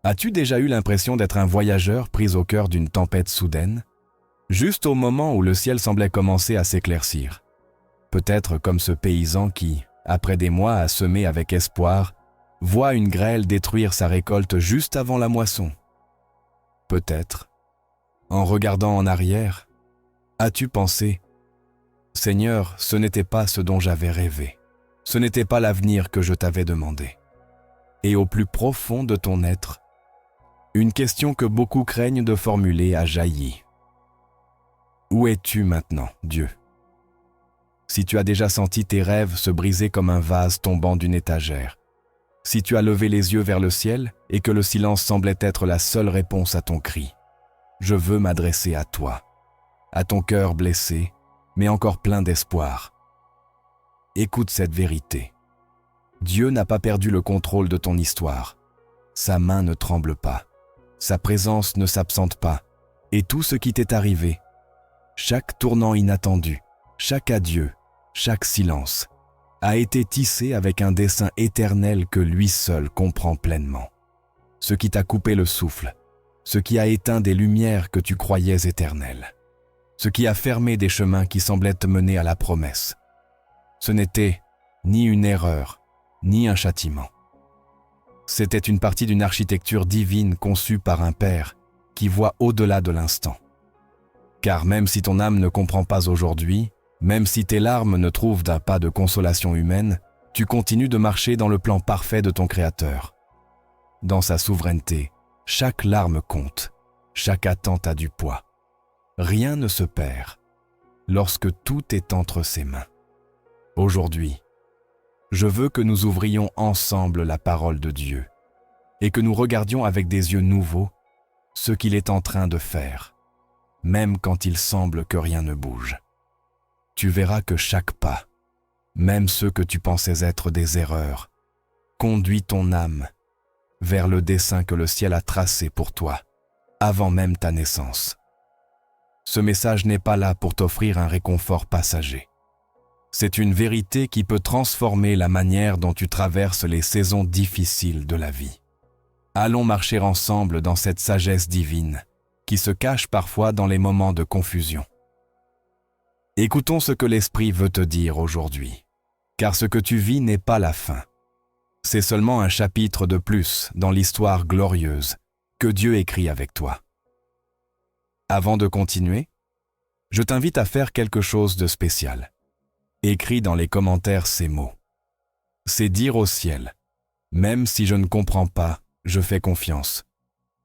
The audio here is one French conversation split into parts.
As-tu déjà eu l'impression d'être un voyageur pris au cœur d'une tempête soudaine, juste au moment où le ciel semblait commencer à s'éclaircir? Peut-être comme ce paysan qui, après des mois à semer avec espoir, voit une grêle détruire sa récolte juste avant la moisson. Peut-être, en regardant en arrière, as-tu pensé « Seigneur, ce n'était pas ce dont j'avais rêvé, ce n'était pas l'avenir que je t'avais demandé. » Et au plus profond de ton être, une question que beaucoup craignent de formuler a jailli. Où es-tu maintenant, Dieu? Si tu as déjà senti tes rêves se briser comme un vase tombant d'une étagère, si tu as levé les yeux vers le ciel et que le silence semblait être la seule réponse à ton cri, je veux m'adresser à toi, à ton cœur blessé, mais encore plein d'espoir. Écoute cette vérité. Dieu n'a pas perdu le contrôle de ton histoire. Sa main ne tremble pas. Sa présence ne s'absente pas. Et tout ce qui t'est arrivé, chaque tournant inattendu, chaque adieu, chaque silence, a été tissé avec un dessein éternel que lui seul comprend pleinement. Ce qui t'a coupé le souffle, ce qui a éteint des lumières que tu croyais éternelles, ce qui a fermé des chemins qui semblaient te mener à la promesse. Ce n'était ni une erreur, ni un châtiment. C'était une partie d'une architecture divine conçue par un Père qui voit au-delà de l'instant. Car même si ton âme ne comprend pas aujourd'hui, même si tes larmes ne trouvent d'un pas de consolation humaine, tu continues de marcher dans le plan parfait de ton Créateur. Dans sa souveraineté, chaque larme compte, chaque attente a du poids. Rien ne se perd lorsque tout est entre ses mains. Aujourd'hui, je veux que nous ouvrions ensemble la parole de Dieu et que nous regardions avec des yeux nouveaux ce qu'il est en train de faire, même quand il semble que rien ne bouge. Tu verras que chaque pas, même ceux que tu pensais être des erreurs, conduit ton âme vers le dessein que le ciel a tracé pour toi, avant même ta naissance. Ce message n'est pas là pour t'offrir un réconfort passager. C'est une vérité qui peut transformer la manière dont tu traverses les saisons difficiles de la vie. Allons marcher ensemble dans cette sagesse divine qui se cache parfois dans les moments de confusion. Écoutons ce que l'Esprit veut te dire aujourd'hui, car ce que tu vis n'est pas la fin. C'est seulement un chapitre de plus dans l'histoire glorieuse que Dieu écrit avec toi. Avant de continuer, je t'invite à faire quelque chose de spécial. Écris dans les commentaires ces mots. C'est dire au ciel, même si je ne comprends pas, je fais confiance.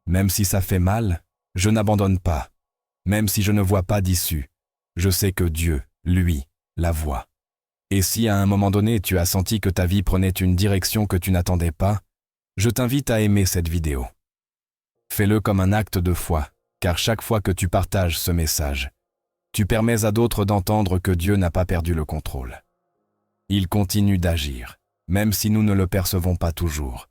Même si ça fait mal, je n'abandonne pas. Même si je ne vois pas d'issue, je sais que Dieu, lui, la voit. Et si à un moment donné tu as senti que ta vie prenait une direction que tu n'attendais pas, je t'invite à aimer cette vidéo. Fais-le comme un acte de foi, car chaque fois que tu partages ce message, tu permets à d'autres d'entendre que Dieu n'a pas perdu le contrôle. Il continue d'agir, même si nous ne le percevons pas toujours.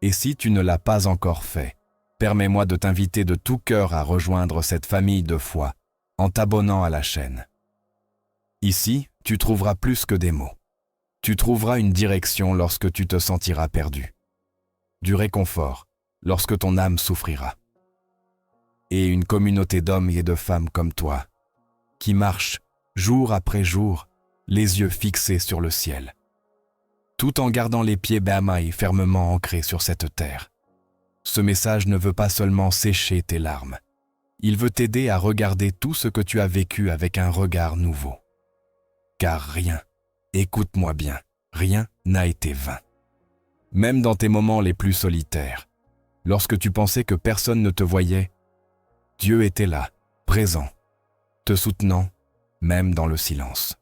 Et si tu ne l'as pas encore fait, permets-moi de t'inviter de tout cœur à rejoindre cette famille de foi en t'abonnant à la chaîne. Ici, tu trouveras plus que des mots. Tu trouveras une direction lorsque tu te sentiras perdu. Du réconfort lorsque ton âme souffrira. Et une communauté d'hommes et de femmes comme toi, qui marchent jour après jour, les yeux fixés sur le ciel, tout en gardant les pieds Bahamaï fermement ancrés sur cette terre. Ce message ne veut pas seulement sécher tes larmes. Il veut t'aider à regarder tout ce que tu as vécu avec un regard nouveau. Car rien, écoute-moi bien, rien n'a été vain. Même dans tes moments les plus solitaires, lorsque tu pensais que personne ne te voyait, Dieu était là, présent, te soutenant, même dans le silence.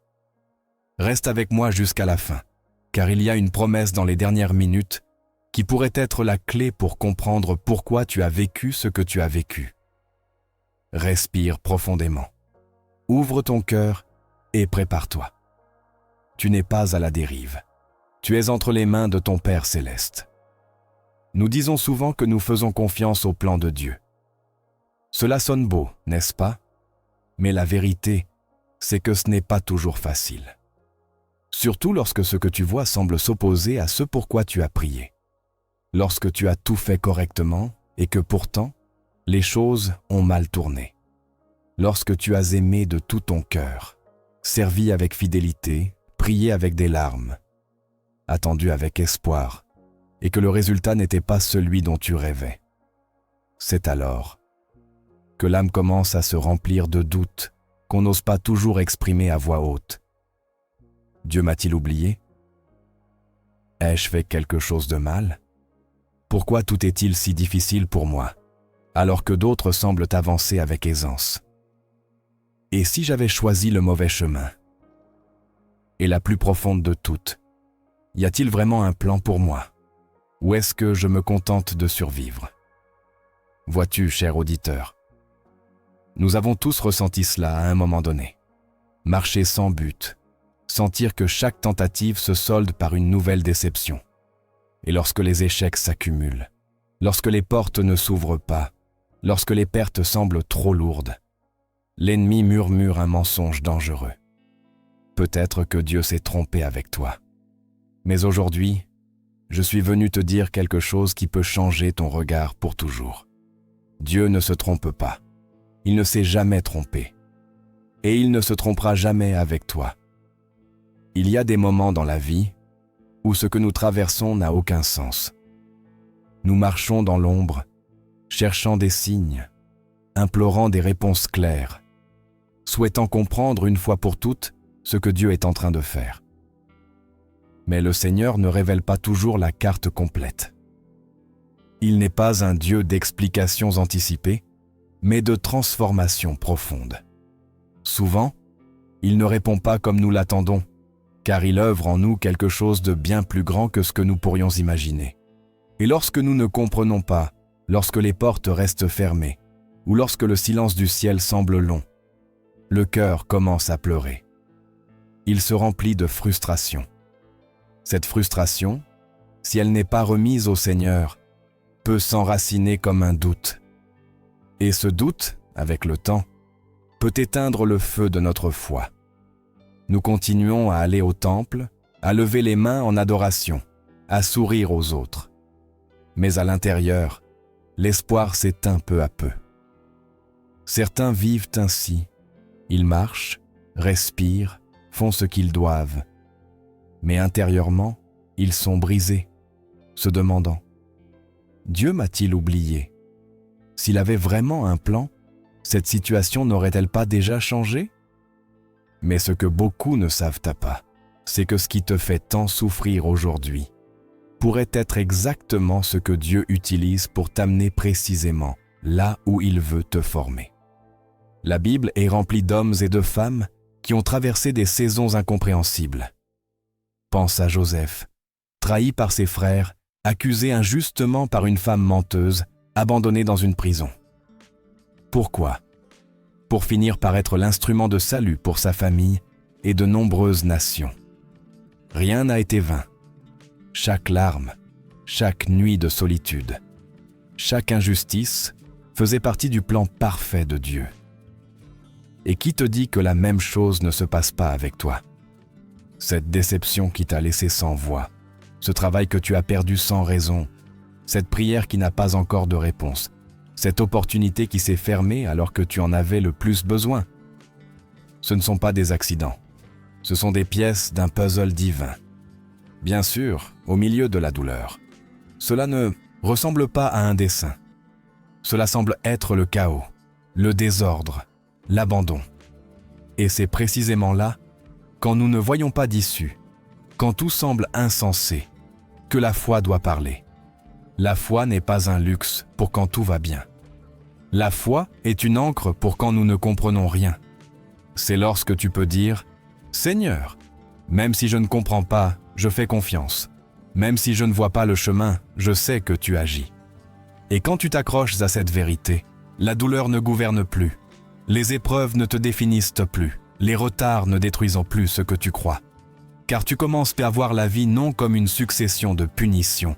Reste avec moi jusqu'à la fin, car il y a une promesse dans les dernières minutes qui pourrait être la clé pour comprendre pourquoi tu as vécu ce que tu as vécu. Respire profondément. Ouvre ton cœur et prépare-toi. Tu n'es pas à la dérive. Tu es entre les mains de ton Père céleste. Nous disons souvent que nous faisons confiance au plan de Dieu. Cela sonne beau, n'est-ce pas? Mais la vérité, c'est que ce n'est pas toujours facile. Surtout lorsque ce que tu vois semble s'opposer à ce pourquoi tu as prié. lorsque tu as tout fait correctement et que pourtant, les choses ont mal tourné. Lorsque tu as aimé de tout ton cœur, servi avec fidélité, prié avec des larmes, attendu avec espoir, et que le résultat n'était pas celui dont tu rêvais. C'est alors que l'âme commence à se remplir de doutes qu'on n'ose pas toujours exprimer à voix haute. Dieu m'a-t-il oublié? Ai-je fait quelque chose de mal? Pourquoi tout est-il si difficile pour moi, alors que d'autres semblent avancer avec aisance? Et si j'avais choisi le mauvais chemin? Et la plus profonde de toutes, y a-t-il vraiment un plan pour moi? Ou est-ce que je me contente de survivre? Vois-tu, cher auditeur, nous avons tous ressenti cela à un moment donné. Marcher sans but, sentir que chaque tentative se solde par une nouvelle déception. Et lorsque les échecs s'accumulent, lorsque les portes ne s'ouvrent pas, lorsque les pertes semblent trop lourdes, l'ennemi murmure un mensonge dangereux. Peut-être que Dieu s'est trompé avec toi. Mais aujourd'hui, je suis venu te dire quelque chose qui peut changer ton regard pour toujours. Dieu ne se trompe pas. Il ne s'est jamais trompé. Et il ne se trompera jamais avec toi. Il y a des moments dans la vie où ce que nous traversons n'a aucun sens. Nous marchons dans l'ombre, cherchant des signes, implorant des réponses claires, souhaitant comprendre une fois pour toutes ce que Dieu est en train de faire. Mais le Seigneur ne révèle pas toujours la carte complète. Il n'est pas un Dieu d'explications anticipées, mais de transformations profondes. Souvent, il ne répond pas comme nous l'attendons, car il œuvre en nous quelque chose de bien plus grand que ce que nous pourrions imaginer. Et lorsque nous ne comprenons pas, lorsque les portes restent fermées, ou lorsque le silence du ciel semble long, le cœur commence à pleurer. Il se remplit de frustration. Cette frustration, si elle n'est pas remise au Seigneur, peut s'enraciner comme un doute. Et ce doute, avec le temps, peut éteindre le feu de notre foi. Nous continuons à aller au temple, à lever les mains en adoration, à sourire aux autres. Mais à l'intérieur, l'espoir s'éteint peu à peu. Certains vivent ainsi. Ils marchent, respirent, font ce qu'ils doivent. Mais intérieurement, ils sont brisés, se demandant « Dieu m'a-t-il oublié ?» S'il avait vraiment un plan, cette situation n'aurait-elle pas déjà changé? Mais ce que beaucoup ne savent pas, c'est que ce qui te fait tant souffrir aujourd'hui pourrait être exactement ce que Dieu utilise pour t'amener précisément là où il veut te former. La Bible est remplie d'hommes et de femmes qui ont traversé des saisons incompréhensibles. Pense à Joseph, trahi par ses frères, accusé injustement par une femme menteuse, abandonné dans une prison. Pourquoi? Pour finir par être l'instrument de salut pour sa famille et de nombreuses nations. Rien n'a été vain. Chaque larme, chaque nuit de solitude, chaque injustice faisait partie du plan parfait de Dieu. Et qui te dit que la même chose ne se passe pas avec toi? Cette déception qui t'a laissé sans voix, ce travail que tu as perdu sans raison, cette prière qui n'a pas encore de réponse, cette opportunité qui s'est fermée alors que tu en avais le plus besoin. Ce ne sont pas des accidents, ce sont des pièces d'un puzzle divin. Bien sûr, au milieu de la douleur, cela ne ressemble pas à un dessin. Cela semble être le chaos, le désordre, l'abandon. Et c'est précisément là, quand nous ne voyons pas d'issue, quand tout semble insensé, que la foi doit parler. La foi n'est pas un luxe pour quand tout va bien. La foi est une ancre pour quand nous ne comprenons rien. C'est lorsque tu peux dire « Seigneur, même si je ne comprends pas, je fais confiance. Même si je ne vois pas le chemin, je sais que tu agis. » Et quand tu t'accroches à cette vérité, la douleur ne gouverne plus. Les épreuves ne te définissent plus. Les retards ne détruisent plus ce que tu crois. Car tu commences à voir la vie non comme une succession de punitions,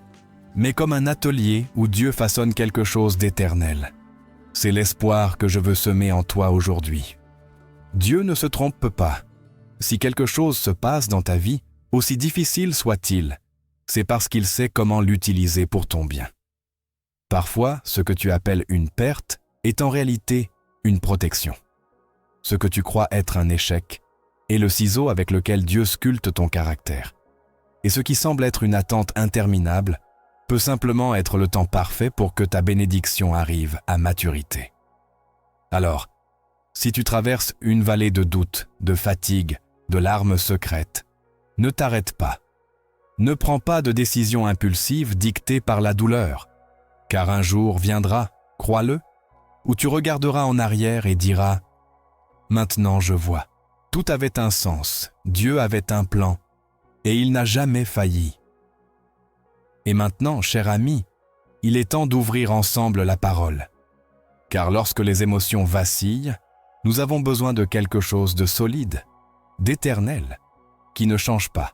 mais comme un atelier où Dieu façonne quelque chose d'éternel. C'est l'espoir que je veux semer en toi aujourd'hui. Dieu ne se trompe pas. Si quelque chose se passe dans ta vie, aussi difficile soit-il, c'est parce qu'il sait comment l'utiliser pour ton bien. Parfois, ce que tu appelles une perte est en réalité une protection. Ce que tu crois être un échec est le ciseau avec lequel Dieu sculpte ton caractère. Et ce qui semble être une attente interminable peut simplement être le temps parfait pour que ta bénédiction arrive à maturité. Alors, si tu traverses une vallée de doute, de fatigue, de larmes secrètes, ne t'arrête pas. Ne prends pas de décision impulsive dictée par la douleur, car un jour viendra, crois-le, où tu regarderas en arrière et diras « Maintenant je vois, tout avait un sens, Dieu avait un plan, et il n'a jamais failli. » Et maintenant, cher ami, il est temps d'ouvrir ensemble la parole. Car lorsque les émotions vacillent, nous avons besoin de quelque chose de solide, d'éternel, qui ne change pas.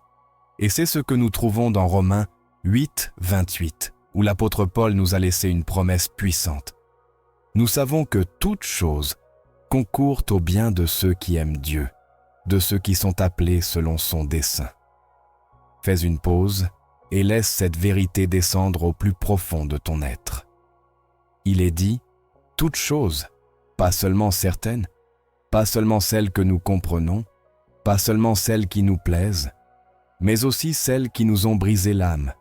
Et c'est ce que nous trouvons dans Romains 8, 28, où l'apôtre Paul nous a laissé une promesse puissante. Nous savons que toutes choses concourent au bien de ceux qui aiment Dieu, de ceux qui sont appelés selon son dessein. Fais une pause et laisse cette vérité descendre au plus profond de ton être. Il est dit, toutes choses, pas seulement certaines, pas seulement celles que nous comprenons, pas seulement celles qui nous plaisent, mais aussi celles qui nous ont brisé l'âme,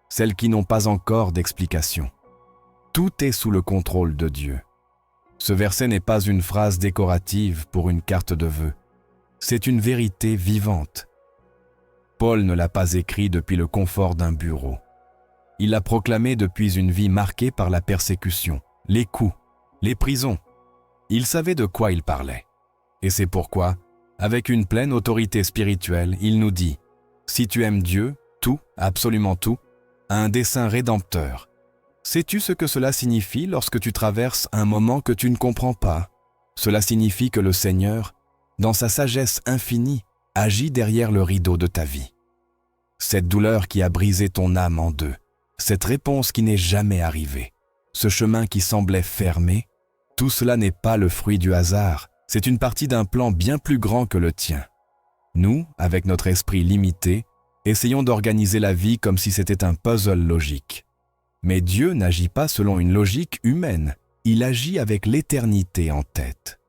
celles qui n'ont pas encore d'explication. Tout est sous le contrôle de Dieu. Ce verset n'est pas une phrase décorative pour une carte de vœux, c'est une vérité vivante. Paul ne l'a pas écrit depuis le confort d'un bureau. Il l'a proclamé depuis une vie marquée par la persécution, les coups, les prisons. Il savait de quoi il parlait. Et c'est pourquoi, avec une pleine autorité spirituelle, il nous dit « Si tu aimes Dieu, tout, absolument tout, a un dessein rédempteur. Sais-tu ce que cela signifie lorsque tu traverses un moment que tu ne comprends pas? Cela signifie que le Seigneur, dans sa sagesse infinie, agit derrière le rideau de ta vie. Cette douleur qui a brisé ton âme en deux, cette réponse qui n'est jamais arrivée, ce chemin qui semblait fermé, tout cela n'est pas le fruit du hasard, c'est une partie d'un plan bien plus grand que le tien. Nous, avec notre esprit limité, essayons d'organiser la vie comme si c'était un puzzle logique. Mais Dieu n'agit pas selon une logique humaine, il agit avec l'éternité en tête.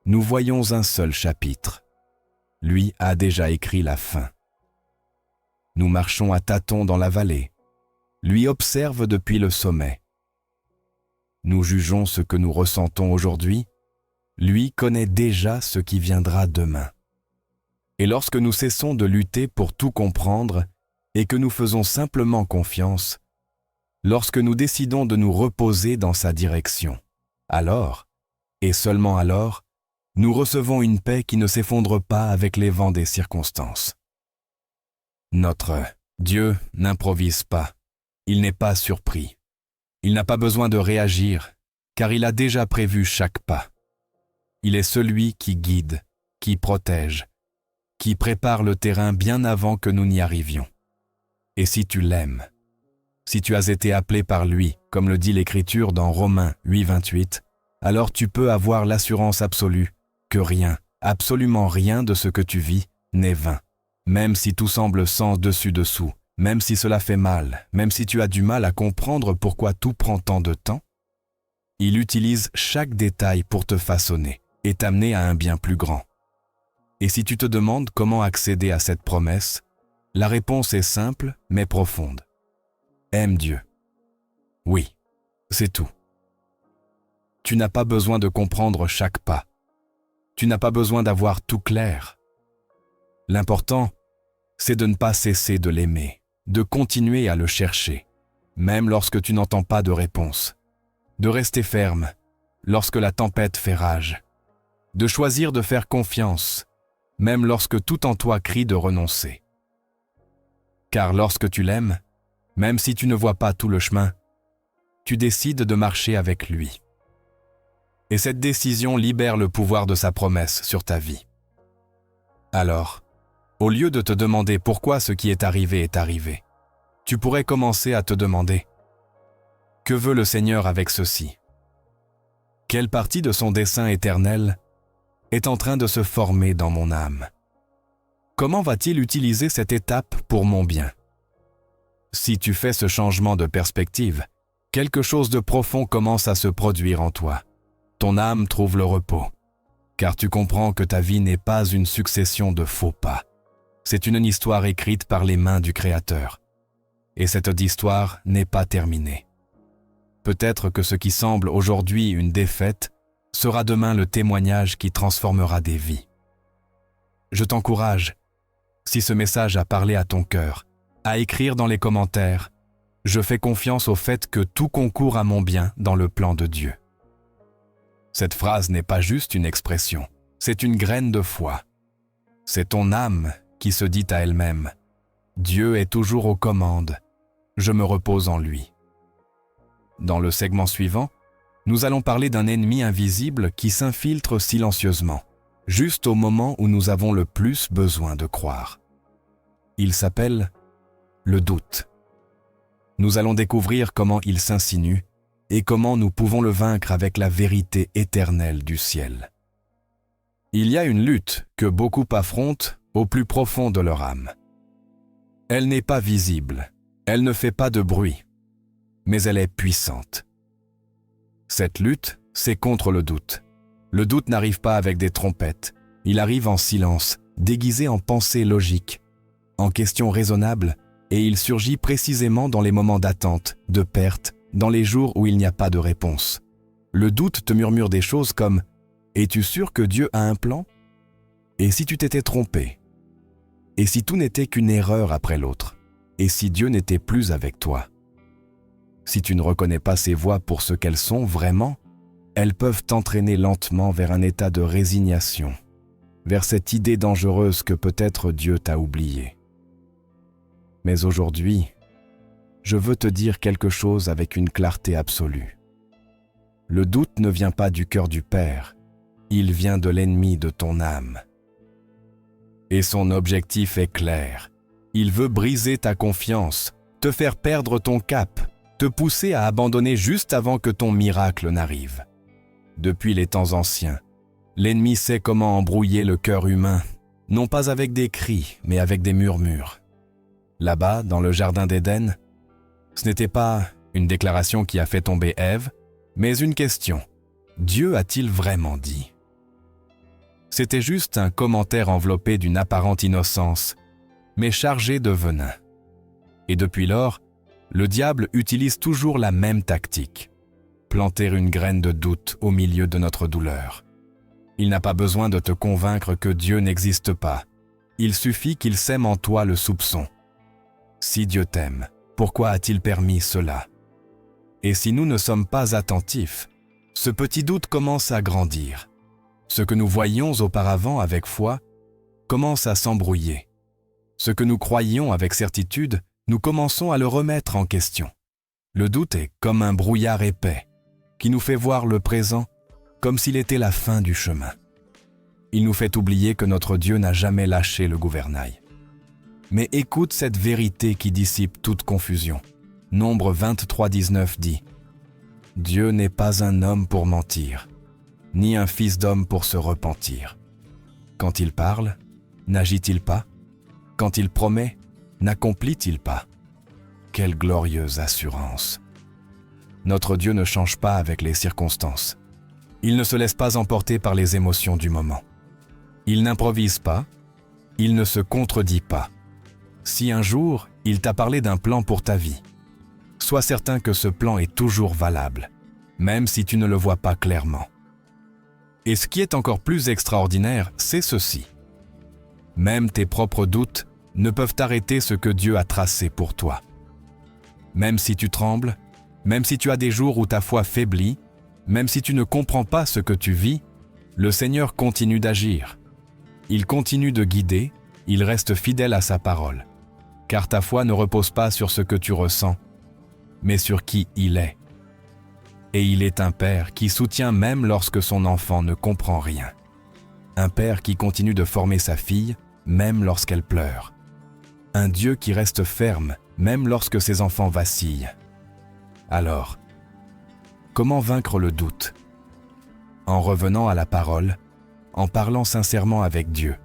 Nous voyons un seul chapitre. Lui a déjà écrit la fin. Nous marchons à tâtons dans la vallée. Lui observe depuis le sommet. Nous jugeons ce que nous ressentons aujourd'hui. Lui connaît déjà ce qui viendra demain. Et lorsque nous cessons de lutter pour tout comprendre et que nous faisons simplement confiance, lorsque nous décidons de nous reposer dans sa direction, alors, et seulement alors, nous recevons une paix qui ne s'effondre pas avec les vents des circonstances. Notre Dieu n'improvise pas, il n'est pas surpris. Il n'a pas besoin de réagir, car il a déjà prévu chaque pas. Il est celui qui guide, qui protège, qui prépare le terrain bien avant que nous n'y arrivions. Et si tu l'aimes, si tu as été appelé par lui, comme le dit l'Écriture dans Romains 8, 28, alors tu peux avoir l'assurance absolue que rien, absolument rien de ce que tu vis n'est vain. Même si tout semble sans dessus-dessous, même si cela fait mal, même si tu as du mal à comprendre pourquoi tout prend tant de temps, il utilise chaque détail pour te façonner et t'amener à un bien plus grand. Et si tu te demandes comment accéder à cette promesse, la réponse est simple mais profonde. Aime Dieu. Oui, c'est tout. Tu n'as pas besoin de comprendre chaque pas. Tu n'as pas besoin d'avoir tout clair. L'important, c'est de ne pas cesser de l'aimer, de continuer à le chercher, même lorsque tu n'entends pas de réponse, de rester ferme lorsque la tempête fait rage, de choisir de faire confiance, même lorsque tout en toi crie de renoncer. Car lorsque tu l'aimes, même si tu ne vois pas tout le chemin, tu décides de marcher avec lui. Et cette décision libère le pouvoir de sa promesse sur ta vie. Alors, au lieu de te demander pourquoi ce qui est arrivé, tu pourrais commencer à te demander « Que veut le Seigneur avec ceci? Quelle partie de son dessein éternel est en train de se former dans mon âme? Comment va-t-il utiliser cette étape pour mon bien? Si tu fais ce changement de perspective, quelque chose de profond commence à se produire en toi. Ton âme trouve le repos, car tu comprends que ta vie n'est pas une succession de faux pas. C'est une histoire écrite par les mains du Créateur. Et cette histoire n'est pas terminée. Peut-être que ce qui semble aujourd'hui une défaite sera demain le témoignage qui transformera des vies. Je t'encourage, si ce message a parlé à ton cœur, à écrire dans les commentaires « Je fais confiance au fait que tout concourt à mon bien dans le plan de Dieu ». Cette phrase n'est pas juste une expression, c'est une graine de foi. C'est ton âme qui se dit à elle-même « Dieu est toujours aux commandes, je me repose en lui ». Dans le segment suivant, nous allons parler d'un ennemi invisible qui s'infiltre silencieusement, juste au moment où nous avons le plus besoin de croire. Il s'appelle le doute. Nous allons découvrir comment il s'insinue et comment nous pouvons le vaincre avec la vérité éternelle du ciel. Il y a une lutte que beaucoup affrontent au plus profond de leur âme. Elle n'est pas visible, elle ne fait pas de bruit, mais elle est puissante. Cette lutte, c'est contre le doute. Le doute n'arrive pas avec des trompettes, il arrive en silence, déguisé en pensée logique, en questions raisonnables, et il surgit précisément dans les moments d'attente, de perte, dans les jours où il n'y a pas de réponse. Le doute te murmure des choses comme « Es-tu sûr que Dieu a un plan ? Et si tu t'étais trompé ? Et si tout n'était qu'une erreur après l'autre ? Et si Dieu n'était plus avec toi ?» Si tu ne reconnais pas ces voix pour ce qu'elles sont vraiment, elles peuvent t'entraîner lentement vers un état de résignation, vers cette idée dangereuse que peut-être Dieu t'a oublié. Mais aujourd'hui, je veux te dire quelque chose avec une clarté absolue. Le doute ne vient pas du cœur du Père, il vient de l'ennemi de ton âme. Et son objectif est clair. Il veut briser ta confiance, te faire perdre ton cap, te pousser à abandonner juste avant que ton miracle n'arrive. Depuis les temps anciens, l'ennemi sait comment embrouiller le cœur humain, non pas avec des cris, mais avec des murmures. Là-bas, dans le jardin d'Éden, ce n'était pas une déclaration qui a fait tomber Ève, mais une question. Dieu a-t-il vraiment dit ? C'était juste un commentaire enveloppé d'une apparente innocence, mais chargé de venin. Et depuis lors, le diable utilise toujours la même tactique, planter une graine de doute au milieu de notre douleur. Il n'a pas besoin de te convaincre que Dieu n'existe pas. Il suffit qu'il sème en toi le soupçon. Si Dieu t'aime, pourquoi a-t-il permis cela ? Et si nous ne sommes pas attentifs, ce petit doute commence à grandir. Ce que nous voyions auparavant avec foi commence à s'embrouiller. Ce que nous croyions avec certitude, nous commençons à le remettre en question. Le doute est comme un brouillard épais qui nous fait voir le présent comme s'il était la fin du chemin. Il nous fait oublier que notre Dieu n'a jamais lâché le gouvernail. Mais écoute cette vérité qui dissipe toute confusion. Nombre 23:19 dit « Dieu n'est pas un homme pour mentir, ni un fils d'homme pour se repentir. Quand il parle, n'agit-il pas ? Quand il promet, n'accomplit-il pas ? Quelle glorieuse assurance ! Notre Dieu ne change pas avec les circonstances. Il ne se laisse pas emporter par les émotions du moment. Il n'improvise pas, il ne se contredit pas. Si un jour, il t'a parlé d'un plan pour ta vie, sois certain que ce plan est toujours valable, même si tu ne le vois pas clairement. Et ce qui est encore plus extraordinaire, c'est ceci. Même tes propres doutes ne peuvent arrêter ce que Dieu a tracé pour toi. Même si tu trembles, même si tu as des jours où ta foi faiblit, même si tu ne comprends pas ce que tu vis, le Seigneur continue d'agir. Il continue de guider, il reste fidèle à sa parole. Car ta foi ne repose pas sur ce que tu ressens, mais sur qui il est. Et il est un père qui soutient même lorsque son enfant ne comprend rien. Un père qui continue de former sa fille, même lorsqu'elle pleure. Un Dieu qui reste ferme, même lorsque ses enfants vacillent. Alors, comment vaincre le doute ? En revenant à la parole, en parlant sincèrement avec Dieu,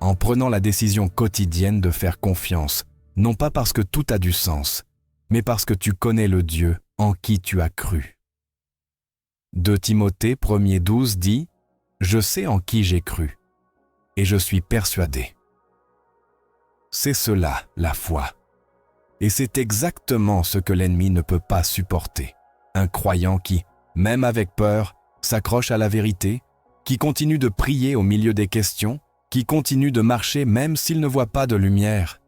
en prenant la décision quotidienne de faire confiance, non pas parce que tout a du sens, mais parce que tu connais le Dieu en qui tu as cru. 2 Timothée 1:12 dit « Je sais en qui j'ai cru, et je suis persuadé ». C'est cela, la foi. Et c'est exactement ce que l'ennemi ne peut pas supporter. Un croyant qui, même avec peur, s'accroche à la vérité, qui continue de prier au milieu des questions, qui continue de marcher même s'il ne voit pas de lumière,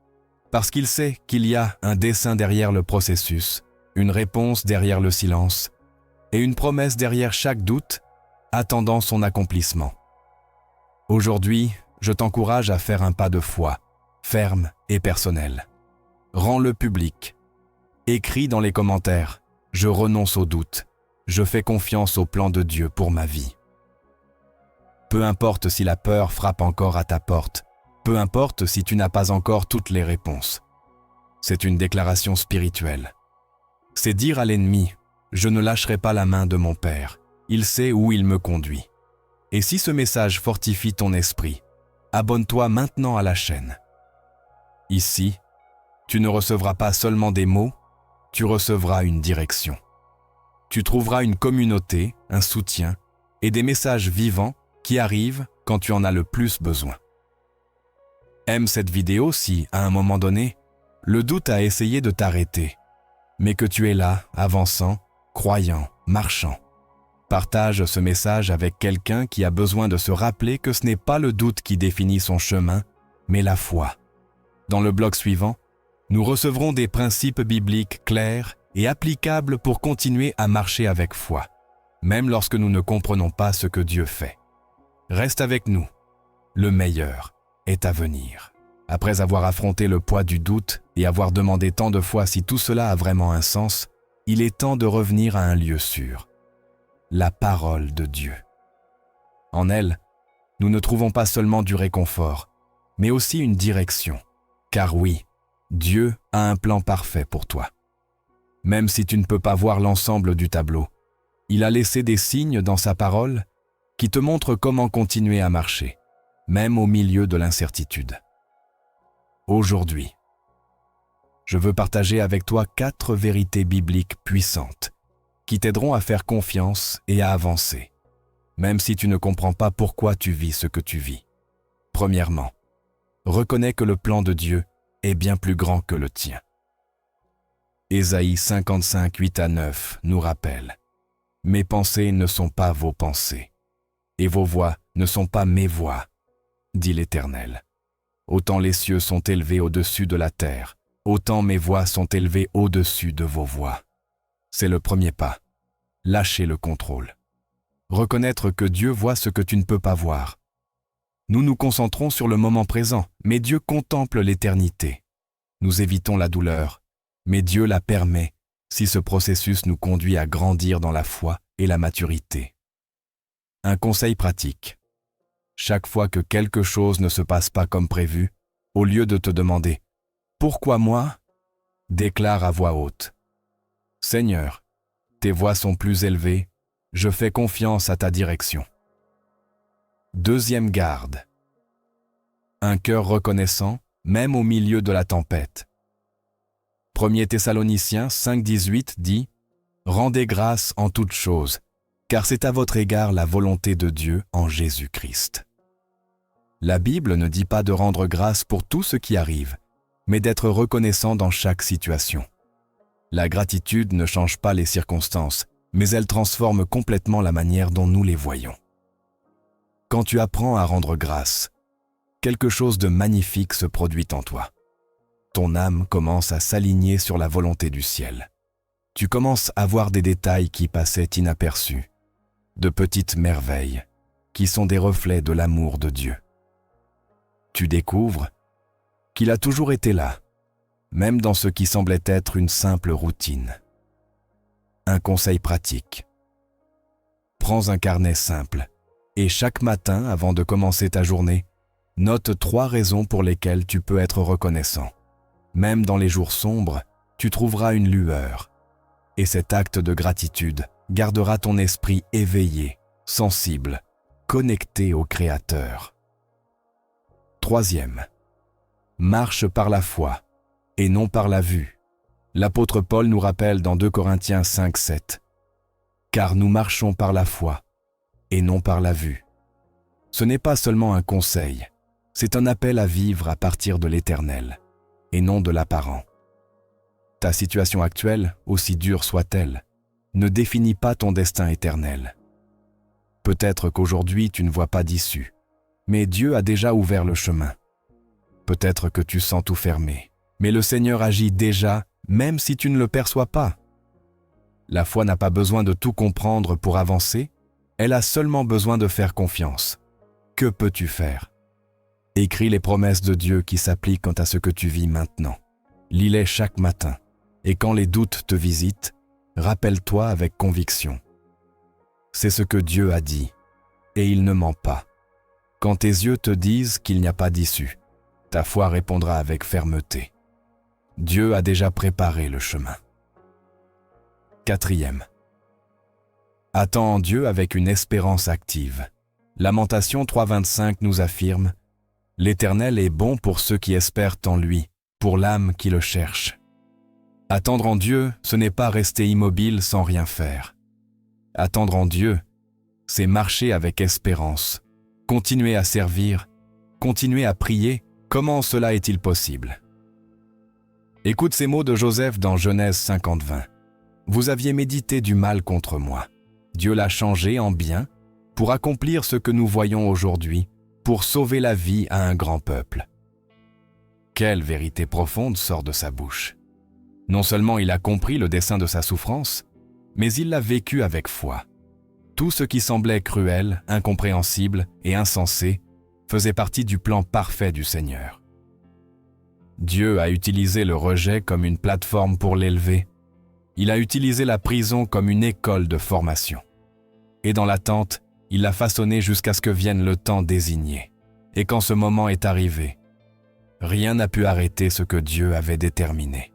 parce qu'il sait qu'il y a un dessein derrière le processus, une réponse derrière le silence, et une promesse derrière chaque doute, attendant son accomplissement. Aujourd'hui, je t'encourage à faire un pas de foi, ferme et personnel. Rends-le public. Écris dans les commentaires « Je renonce au doute. Je fais confiance au plan de Dieu pour ma vie. » Peu importe si la peur frappe encore à ta porte, peu importe si tu n'as pas encore toutes les réponses. C'est une déclaration spirituelle. C'est dire à l'ennemi « Je ne lâcherai pas la main de mon Père. Il sait où il me conduit. » Et si ce message fortifie ton esprit, abonne-toi maintenant à la chaîne. Ici, tu ne recevras pas seulement des mots, tu recevras une direction. Tu trouveras une communauté, un soutien et des messages vivants qui arrivent quand tu en as le plus besoin. Aime cette vidéo si, à un moment donné, le doute a essayé de t'arrêter, mais que tu es là, avançant, croyant, marchant. Partage ce message avec quelqu'un qui a besoin de se rappeler que ce n'est pas le doute qui définit son chemin, mais la foi. Dans le bloc suivant, nous recevrons des principes bibliques clairs et applicables pour continuer à marcher avec foi, même lorsque nous ne comprenons pas ce que Dieu fait. Reste avec nous. Le meilleur est à venir. Après avoir affronté le poids du doute et avoir demandé tant de fois si tout cela a vraiment un sens, il est temps de revenir à un lieu sûr. La parole de Dieu. En elle, nous ne trouvons pas seulement du réconfort, mais aussi une direction. Car oui, Dieu a un plan parfait pour toi. Même si tu ne peux pas voir l'ensemble du tableau, il a laissé des signes dans sa parole qui te montrent comment continuer à marcher, même au milieu de l'incertitude. Aujourd'hui, je veux partager avec toi 4 vérités bibliques puissantes qui t'aideront à faire confiance et à avancer, même si tu ne comprends pas pourquoi tu vis ce que tu vis. Premièrement, reconnais que le plan de Dieu est bien plus grand que le tien. Ésaïe 55, 8-9 nous rappelle « Mes pensées ne sont pas vos pensées, et vos voix ne sont pas mes voix, dit l'Éternel. Autant les cieux sont élevés au-dessus de la terre, autant mes voix sont élevées au-dessus de vos voix. » C'est le premier pas. Lâcher le contrôle. Reconnaître que Dieu voit ce que tu ne peux pas voir. Nous nous concentrons sur le moment présent, mais Dieu contemple l'éternité. Nous évitons la douleur, mais Dieu la permet si ce processus nous conduit à grandir dans la foi et la maturité. Un conseil pratique. Chaque fois que quelque chose ne se passe pas comme prévu, au lieu de te demander « Pourquoi moi ?», déclare à voix haute « Seigneur, tes voies sont plus élevées, je fais confiance à ta direction. » Deuxième garde. Un cœur reconnaissant, même au milieu de la tempête. 1 Thessaloniciens 5,18 dit « Rendez grâce en toutes choses, car c'est à votre égard la volonté de Dieu en Jésus-Christ. » La Bible ne dit pas de rendre grâce pour tout ce qui arrive, mais d'être reconnaissant dans chaque situation. La gratitude ne change pas les circonstances, mais elle transforme complètement la manière dont nous les voyons. Quand tu apprends à rendre grâce, quelque chose de magnifique se produit en toi. Ton âme commence à s'aligner sur la volonté du ciel. Tu commences à voir des détails qui passaient inaperçus, de petites merveilles qui sont des reflets de l'amour de Dieu. Tu découvres qu'il a toujours été là, même dans ce qui semblait être une simple routine. Un conseil pratique. Prends un carnet simple et chaque matin, avant de commencer ta journée, note 3 raisons pour lesquelles tu peux être reconnaissant. Même dans les jours sombres, tu trouveras une lueur. Et cet acte de gratitude gardera ton esprit éveillé, sensible, connecté au Créateur. Troisième, marche par la foi. et non par la vue. L'apôtre Paul nous rappelle dans 2 Corinthiens 5, 7. Car nous marchons par la foi et non par la vue. Ce n'est pas seulement un conseil, c'est un appel à vivre à partir de l'Éternel et non de l'apparent. Ta situation actuelle, aussi dure soit-elle, ne définit pas ton destin éternel. Peut-être qu'aujourd'hui tu ne vois pas d'issue, mais Dieu a déjà ouvert le chemin. Peut-être que tu sens tout fermé, mais le Seigneur agit déjà, même si tu ne le perçois pas. La foi n'a pas besoin de tout comprendre pour avancer, elle a seulement besoin de faire confiance. Que peux-tu faire? Écris les promesses de Dieu qui s'appliquent quant à ce que tu vis maintenant. Lis-les chaque matin, et quand les doutes te visitent, rappelle-toi avec conviction. C'est ce que Dieu a dit, et il ne ment pas. Quand tes yeux te disent qu'il n'y a pas d'issue, ta foi répondra avec fermeté. Dieu a déjà préparé le chemin. 4. Attends en Dieu avec une espérance active. Lamentation 3.25 nous affirme « L'Éternel est bon pour ceux qui espèrent en lui, pour l'âme qui le cherche. » Attendre en Dieu, ce n'est pas rester immobile sans rien faire. Attendre en Dieu, c'est marcher avec espérance, continuer à servir, continuer à prier. Comment cela est-il possible? Écoute ces mots de Joseph dans Genèse 50:20. Vous aviez médité du mal contre moi. Dieu l'a changé en bien pour accomplir ce que nous voyons aujourd'hui, pour sauver la vie à un grand peuple. Quelle vérité profonde sort de sa bouche. Non seulement il a compris le dessein de sa souffrance, mais il l'a vécu avec foi. Tout ce qui semblait cruel, incompréhensible et insensé faisait partie du plan parfait du Seigneur. Dieu a utilisé le rejet comme une plateforme pour l'élever. Il a utilisé la prison comme une école de formation. Et dans l'attente, il l'a façonné jusqu'à ce que vienne le temps désigné. Et quand ce moment est arrivé, rien n'a pu arrêter ce que Dieu avait déterminé.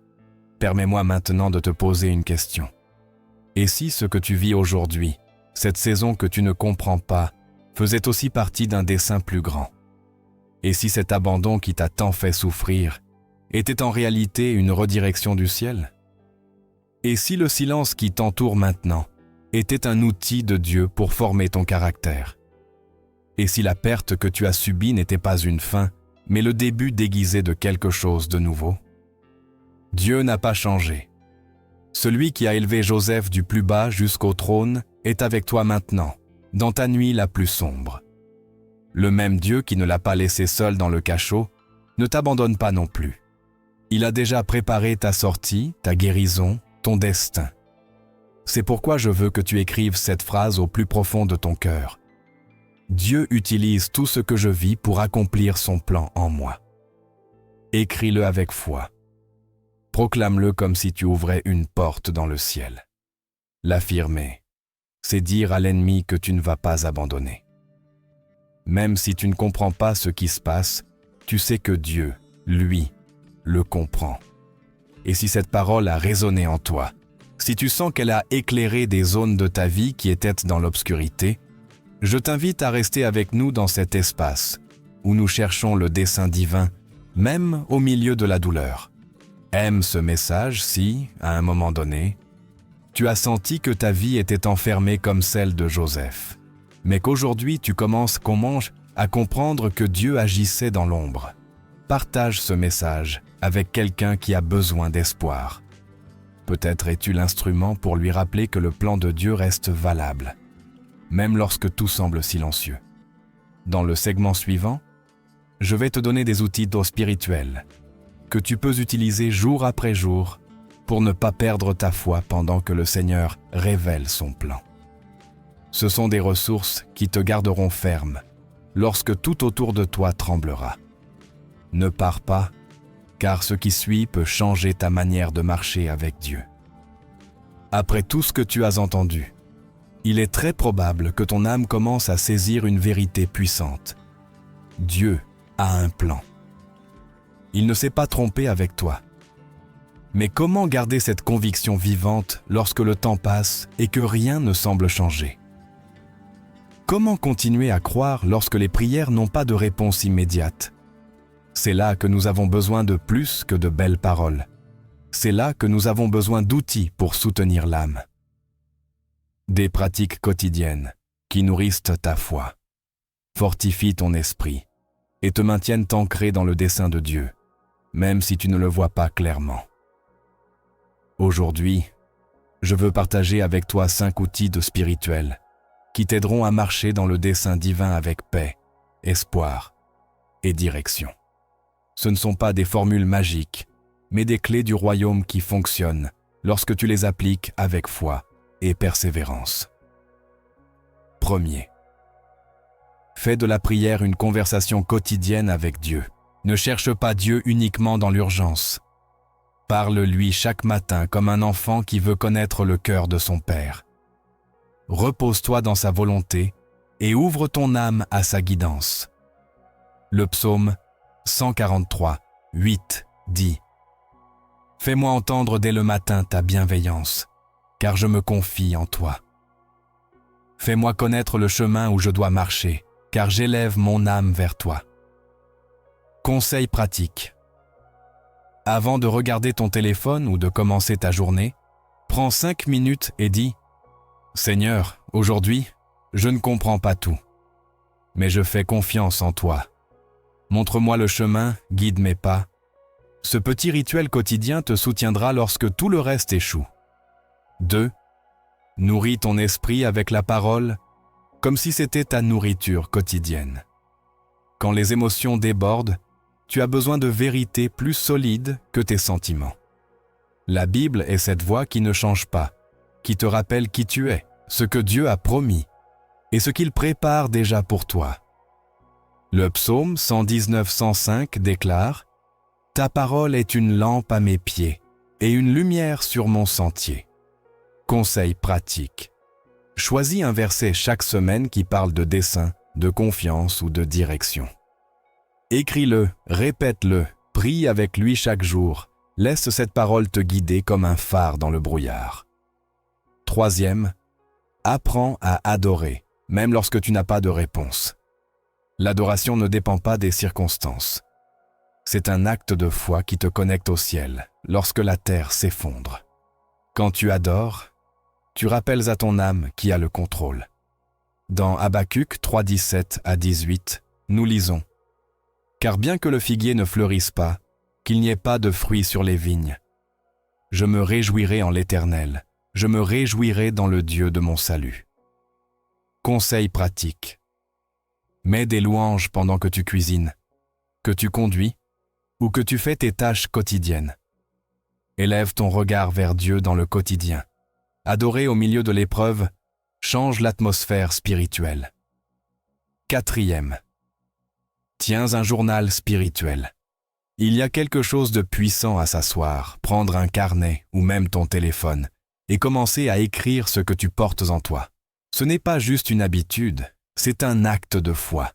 Permets-moi maintenant de te poser une question. Et si ce que tu vis aujourd'hui, cette saison que tu ne comprends pas, faisait aussi partie d'un dessein plus grand? Et si cet abandon qui t'a tant fait souffrir était en réalité une redirection du ciel? Et si le silence qui t'entoure maintenant était un outil de Dieu pour former ton caractère? Et si la perte que tu as subie n'était pas une fin, mais le début déguisé de quelque chose de nouveau? Dieu n'a pas changé. Celui qui a élevé Joseph du plus bas jusqu'au trône est avec toi maintenant, dans ta nuit la plus sombre. Le même Dieu qui ne l'a pas laissé seul dans le cachot ne t'abandonne pas non plus. Il a déjà préparé ta sortie, ta guérison, ton destin. C'est pourquoi je veux que tu écrives cette phrase au plus profond de ton cœur. Dieu utilise tout ce que je vis pour accomplir son plan en moi. Écris-le avec foi. Proclame-le comme si tu ouvrais une porte dans le ciel. L'affirmer, c'est dire à l'ennemi que tu ne vas pas abandonner. Même si tu ne comprends pas ce qui se passe, tu sais que Dieu, lui, le comprend. Et si cette parole a résonné en toi, si tu sens qu'elle a éclairé des zones de ta vie qui étaient dans l'obscurité, je t'invite à rester avec nous dans cet espace où nous cherchons le dessein divin, même au milieu de la douleur. Aime ce message si, à un moment donné, tu as senti que ta vie était enfermée comme celle de Joseph, mais qu'aujourd'hui tu commences à comprendre que Dieu agissait dans l'ombre. Partage ce message avec quelqu'un qui a besoin d'espoir. Peut-être es-tu l'instrument pour lui rappeler que le plan de Dieu reste valable, même lorsque tout semble silencieux. Dans le segment suivant, je vais te donner des outils d'eau spirituels que tu peux utiliser jour après jour pour ne pas perdre ta foi pendant que le Seigneur révèle son plan. Ce sont des ressources qui te garderont ferme lorsque tout autour de toi tremblera. Ne pars pas, car ce qui suit peut changer ta manière de marcher avec Dieu. Après tout ce que tu as entendu, il est très probable que ton âme commence à saisir une vérité puissante. Dieu a un plan. Il ne s'est pas trompé avec toi. Mais comment garder cette conviction vivante lorsque le temps passe et que rien ne semble changer? Comment continuer à croire lorsque les prières n'ont pas de réponse immédiate? C'est là que nous avons besoin de plus que de belles paroles. C'est là que nous avons besoin d'outils pour soutenir l'âme. Des pratiques quotidiennes qui nourrissent ta foi, fortifient ton esprit et te maintiennent ancré dans le dessein de Dieu, même si tu ne le vois pas clairement. Aujourd'hui, je veux partager avec toi 5 outils de spirituel qui t'aideront à marcher dans le dessein divin avec paix, espoir et direction. Ce ne sont pas des formules magiques, mais des clés du royaume qui fonctionnent lorsque tu les appliques avec foi et persévérance. Premier, fais de la prière une conversation quotidienne avec Dieu. Ne cherche pas Dieu uniquement dans l'urgence. Parle-lui chaque matin comme un enfant qui veut connaître le cœur de son Père. Repose-toi dans sa volonté et ouvre ton âme à sa guidance. Le psaume 143, 8 dit « Fais-moi entendre dès le matin ta bienveillance, car je me confie en toi. Fais-moi connaître le chemin où je dois marcher, car j'élève mon âme vers toi. » Conseil pratique. Avant de regarder ton téléphone ou de commencer ta journée, prends 5 minutes et dis « Seigneur, aujourd'hui, je ne comprends pas tout, mais je fais confiance en toi. Montre-moi le chemin, guide mes pas. » Ce petit rituel quotidien te soutiendra lorsque tout le reste échoue. 2. Nourris ton esprit avec la parole, comme si c'était ta nourriture quotidienne. Quand les émotions débordent, tu as besoin de vérité plus solide que tes sentiments. La Bible est cette voix qui ne change pas, qui te rappelle qui tu es, ce que Dieu a promis et ce qu'il prépare déjà pour toi. Le psaume 119-105 déclare « Ta parole est une lampe à mes pieds et une lumière sur mon sentier. » Conseil pratique. Choisis un verset chaque semaine qui parle de dessein, de confiance ou de direction. Écris-le, répète-le, prie avec lui chaque jour. Laisse cette parole te guider comme un phare dans le brouillard. 3. Apprends à adorer, même lorsque tu n'as pas de réponse. L'adoration ne dépend pas des circonstances. C'est un acte de foi qui te connecte au ciel lorsque la terre s'effondre. Quand tu adores, tu rappelles à ton âme qui a le contrôle. Dans Habacuc 3:17-18, nous lisons « Car bien que le figuier ne fleurisse pas, qu'il n'y ait pas de fruits sur les vignes, je me réjouirai en l'Éternel, je me réjouirai dans le Dieu de mon salut. » Conseil pratique. Mets des louanges pendant que tu cuisines, que tu conduis ou que tu fais tes tâches quotidiennes. Élève ton regard vers Dieu dans le quotidien. Adorer au milieu de l'épreuve change l'atmosphère spirituelle. 4. Tiens un journal spirituel. Il y a quelque chose de puissant à s'asseoir, prendre un carnet ou même ton téléphone et commencer à écrire ce que tu portes en toi. Ce n'est pas juste une habitude, c'est un acte de foi.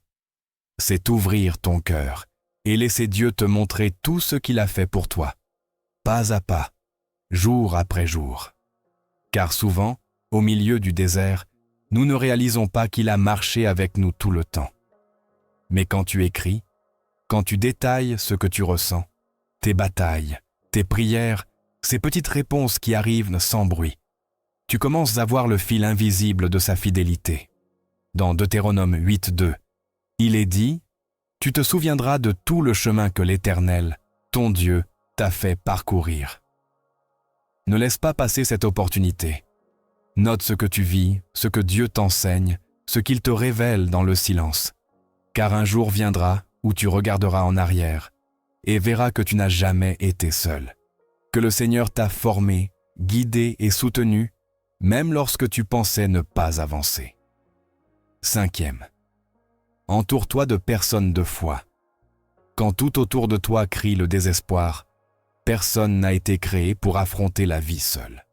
C'est ouvrir ton cœur et laisser Dieu te montrer tout ce qu'il a fait pour toi, pas à pas, jour après jour. Car souvent, au milieu du désert, nous ne réalisons pas qu'il a marché avec nous tout le temps. Mais quand tu écris, quand tu détailles ce que tu ressens, tes batailles, tes prières, ces petites réponses qui arrivent sans bruit, tu commences à voir le fil invisible de sa fidélité. Dans Deutéronome 8:2, il est dit « Tu te souviendras de tout le chemin que l'Éternel, ton Dieu, t'a fait parcourir. » Ne laisse pas passer cette opportunité. Note ce que tu vis, ce que Dieu t'enseigne, ce qu'il te révèle dans le silence. Car un jour viendra où tu regarderas en arrière et verras que tu n'as jamais été seul. Que le Seigneur t'a formé, guidé et soutenu, même lorsque tu pensais ne pas avancer. 5. Entoure-toi de personnes de foi. Quand tout autour de toi crie le désespoir, personne n'a été créé pour affronter la vie seul.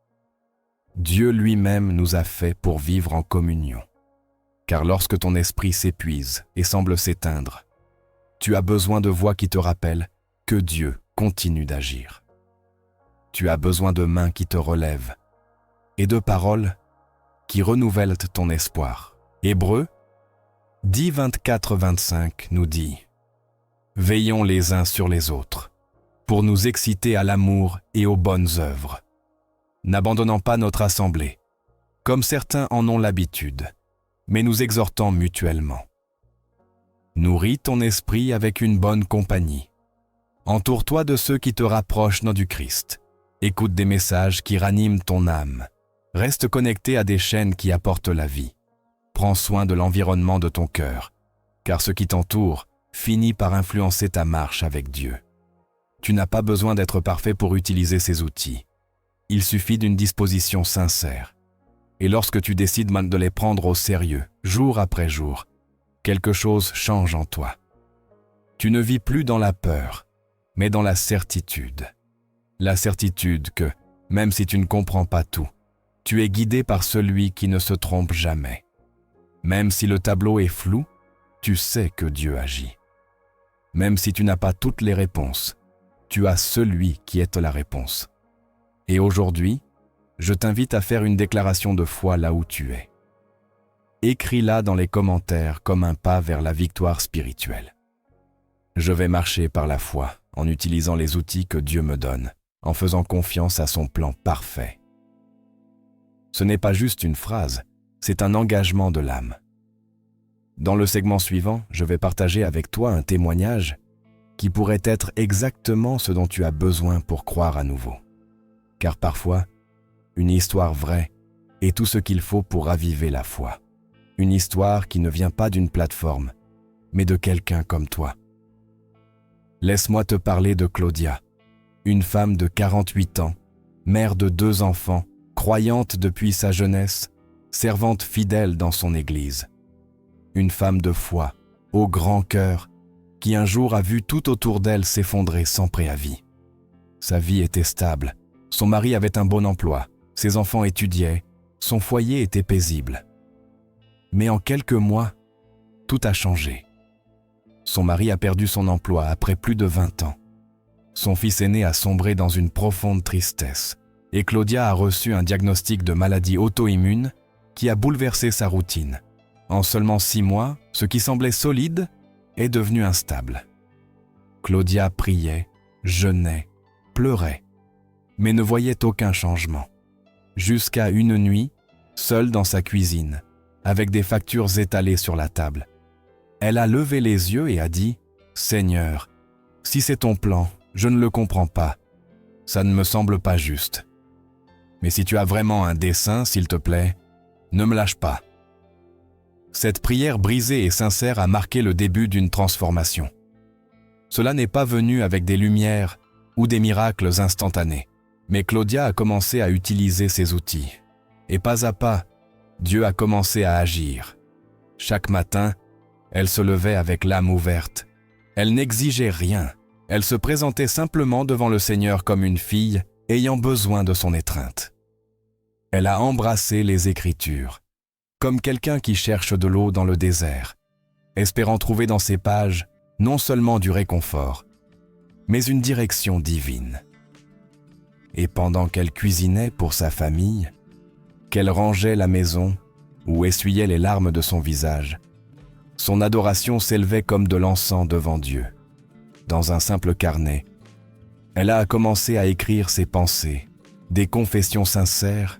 Dieu lui-même nous a fait pour vivre en communion. Car lorsque ton esprit s'épuise et semble s'éteindre, tu as besoin de voix qui te rappellent que Dieu continue d'agir. Tu as besoin de mains qui te relèvent et de paroles qui renouvellent ton espoir. Hébreux 10:24-25 nous dit « Veillons les uns sur les autres, pour nous exciter à l'amour et aux bonnes œuvres, n'abandonnant pas notre assemblée, comme certains en ont l'habitude, mais nous exhortant mutuellement. Nourris ton esprit avec une bonne compagnie. Entoure-toi de ceux qui te rapprochent du Christ. Écoute des messages qui raniment ton âme. Reste connecté à des chaînes qui apportent la vie. Prends soin de l'environnement de ton cœur, car ce qui t'entoure finit par influencer ta marche avec Dieu. Tu n'as pas besoin d'être parfait pour utiliser ces outils. Il suffit d'une disposition sincère. Et lorsque tu décides de les prendre au sérieux, jour après jour, quelque chose change en toi. Tu ne vis plus dans la peur, mais dans la certitude. La certitude que, même si tu ne comprends pas tout, tu es guidé par celui qui ne se trompe jamais. Même si le tableau est flou, tu sais que Dieu agit. Même si tu n'as pas toutes les réponses, tu as celui qui est la réponse. Et aujourd'hui, je t'invite à faire une déclaration de foi là où tu es. Écris-la dans les commentaires comme un pas vers la victoire spirituelle. Je vais marcher par la foi en utilisant les outils que Dieu me donne, en faisant confiance à son plan parfait. Ce n'est pas juste une phrase, c'est un engagement de l'âme. Dans le segment suivant, je vais partager avec toi un témoignage qui pourrait être exactement ce dont tu as besoin pour croire à nouveau. Car parfois, une histoire vraie est tout ce qu'il faut pour raviver la foi. Une histoire qui ne vient pas d'une plateforme, mais de quelqu'un comme toi. Laisse-moi te parler de Claudia, une femme de 48 ans, mère de 2 enfants, croyante depuis sa jeunesse, servante fidèle dans son église. Une femme de foi, au grand cœur, qui un jour a vu tout autour d'elle s'effondrer sans préavis. Sa vie était stable, son mari avait un bon emploi, ses enfants étudiaient, son foyer était paisible. Mais en quelques mois, tout a changé. Son mari a perdu son emploi après plus de 20 ans. Son fils aîné a sombré dans une profonde tristesse et Claudia a reçu un diagnostic de maladie auto-immune qui a bouleversé sa routine. En seulement 6 mois, ce qui semblait solide est devenu instable. Claudia priait, jeûnait, pleurait, mais ne voyait aucun changement. Jusqu'à une nuit, seule dans sa cuisine, avec des factures étalées sur la table. Elle a levé les yeux et a dit « Seigneur, si c'est ton plan, je ne le comprends pas. Ça ne me semble pas juste. Mais si tu as vraiment un dessein, s'il te plaît, ne me lâche pas. » Cette prière brisée et sincère a marqué le début d'une transformation. Cela n'est pas venu avec des lumières ou des miracles instantanés, mais Claudia a commencé à utiliser ces outils. Et pas à pas, Dieu a commencé à agir. Chaque matin, elle se levait avec l'âme ouverte. Elle n'exigeait rien. Elle se présentait simplement devant le Seigneur comme une fille ayant besoin de son étreinte. Elle a embrassé les Écritures, comme quelqu'un qui cherche de l'eau dans le désert, espérant trouver dans ces pages non seulement du réconfort, mais une direction divine. Et pendant qu'elle cuisinait pour sa famille, qu'elle rangeait la maison ou essuyait les larmes de son visage, son adoration s'élevait comme de l'encens devant Dieu. Dans un simple carnet, elle a commencé à écrire ses pensées, des confessions sincères,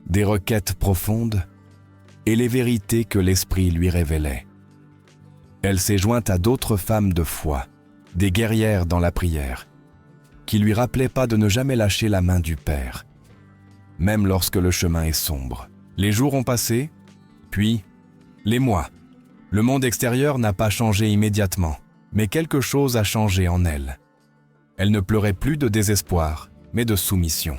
des requêtes profondes et les vérités que l'Esprit lui révélait. Elle s'est jointe à d'autres femmes de foi, des guerrières dans la prière, qui lui rappelaient pas de ne jamais lâcher la main du Père, même lorsque le chemin est sombre. Les jours ont passé, puis les mois. Le monde extérieur n'a pas changé immédiatement, mais quelque chose a changé en elle. Elle ne pleurait plus de désespoir, mais de soumission.